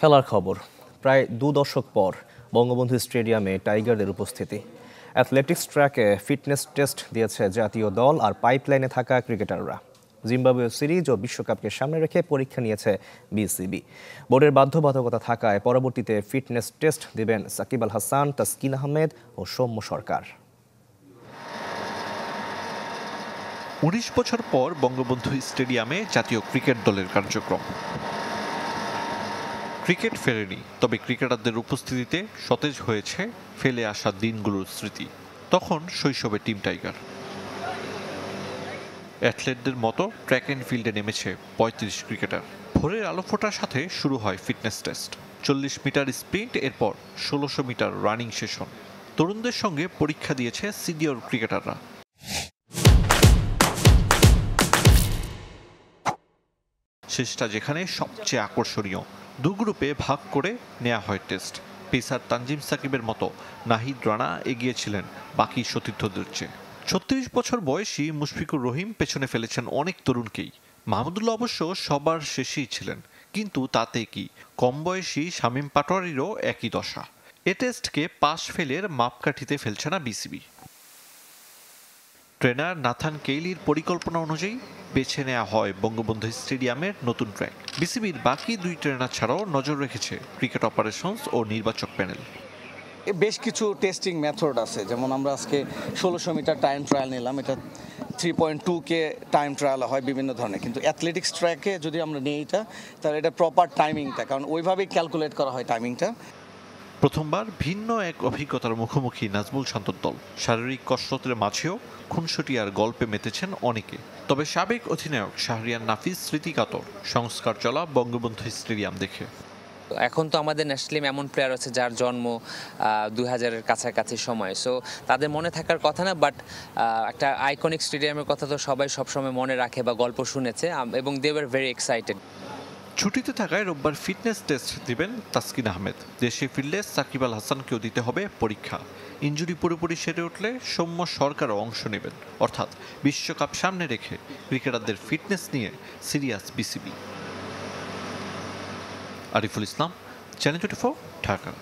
খেলার খবর। প্রায় 2 দশক পর বঙ্গবন্ধু স্টেডিয়ামে টাইগারদের উপস্থিতি। অ্যাথলেটিক্স ট্র্যাকে ফিটনেস টেস্ট দিয়েছে জাতীয় দল আর পাইপলাইনে থাকা ক্রিকেটাররা। জিম্বাবুয়ে সিরিজ ও বিশ্বকাপকে সামনে রেখে পরীক্ষা নিয়েছে বিসিবি। বোর্ডের বাধ্যবাধকতা থাকায় পরবর্তীতে ফিটনেস টেস্ট দিবেন সাকিব আল হাসান, তাসকিন আহমেদ ও সৌম্য সরকার। ১৯ বছর পর বঙ্গবন্ধু স্টেডিয়ামে জাতীয় ক্রিকেট দলের কার্যক্রম। ক্রিকেট ফেরেনি, তবে ক্রিকেটারদের উপস্থিতিতে সতেজ হয়েছে ফেলে আসা দিনগুলোর স্মৃতি। তখন শৈশবে টিম টাইগার। অ্যাথলেটদের মতো ট্র্যাক অ্যান্ড ফিল্ডে নেমেছে ৩৫ ক্রিকেটার। ভোরের আলো ফোটার সাথে শুরু হয় ফিটনেস টেস্ট। ৪০ মিটার স্প্রিন্ট, এরপর ১৬০০ মিটার রানিং সেশন। তরুণদের সঙ্গে পরীক্ষা দিয়েছে সিনিয়র ক্রিকেটাররা। শেষটা যেখানে সবচেয়ে আকর্ষণীয়, দু গ্রুপে ভাগ করে নেওয়া হয় টেস্ট। পেসার তানজিম সাকিবের মতো নাহিদ রানা এগিয়েছিলেন বাকি সতীর্থদের চেয়ে। ৩৬ বছর বয়সী মুশফিকুর রহিম পেছনে ফেলেছেন অনেক তরুণকেই। মাহমুদুল্লাহ অবশ্য সবার শেষেই ছিলেন, কিন্তু তাতে কি, কম বয়সী শামীম পাটোয়ারিরও একই দশা। এ টেস্টকে পাশ ফেলের মাপকাঠিতে ফেলছে না বিসিবি। ট্রেনার নাথান কেইলির পরিকল্পনা অনুযায়ী বেছে নেওয়া হয় বঙ্গবন্ধু স্টেডিয়ামের নতুন ট্র্যাক। বিসিবির বাকি 2 ট্রেনার ছাড়াও নজর রেখেছে ক্রিকেট অপারেশনস ও নির্বাচক প্যানেল। বেশ কিছু টেস্টিং মেথড আছে, যেমন আমরা আজকে ১৬০০ মিটার টাইম ট্রায়াল নিলাম। এটা 3.2K টাইম ট্রায়াল হয় বিভিন্ন ধরনের, কিন্তু অ্যাথলেটিক্স ট্র্যাকে যদি আমরা নিই এটা, তাহলে এটা প্রপার টাইমিংটা, কারণ ওইভাবেই ক্যালকুলেট করা হয় টাইমিংটা। প্রথমবার ভিন্ন এক অভিজ্ঞতার মুখোমুখি নাজমুল শান্তর দল। শারীরিক কসরতের মাঝেও খুনসুটি আর গল্পে মেতেছেন অনেকে। তবে সাবেক অধিনায়ক শাহরিয়ার নাফিস স্মৃতিকাতর সংস্কার চলা বঙ্গবন্ধু স্টেডিয়াম দেখে। এখন তো আমাদের ন্যাশনাল এমন প্লেয়ার আছে যার জন্ম ২০০০-এর কাছাকাছি সময়, সো তাদের মনে থাকার কথা না, বাট একটা আইকনিক স্টেডিয়ামের কথা তো সবাই সবসময় মনে রাখে বা গল্প শুনেছে, এবং দে ওয়ার ভেরি এক্সাইটেড। ছুটিতে থাকায় রোববার ফিটনেস টেস্ট দিবেন তাসকিন আহমেদ। দেশে ফিরলে সাকিব আল হাসানকেও দিতে হবে পরীক্ষা। ইনজুরি পুরোপুরি সেরে উঠলে সৌম্য সরকারও অংশ নেবেন। অর্থাৎ বিশ্বকাপ সামনে রেখে ক্রিকেটারদের ফিটনেস নিয়ে serious BCB. Ariful Islam, channel 24, Dhaka.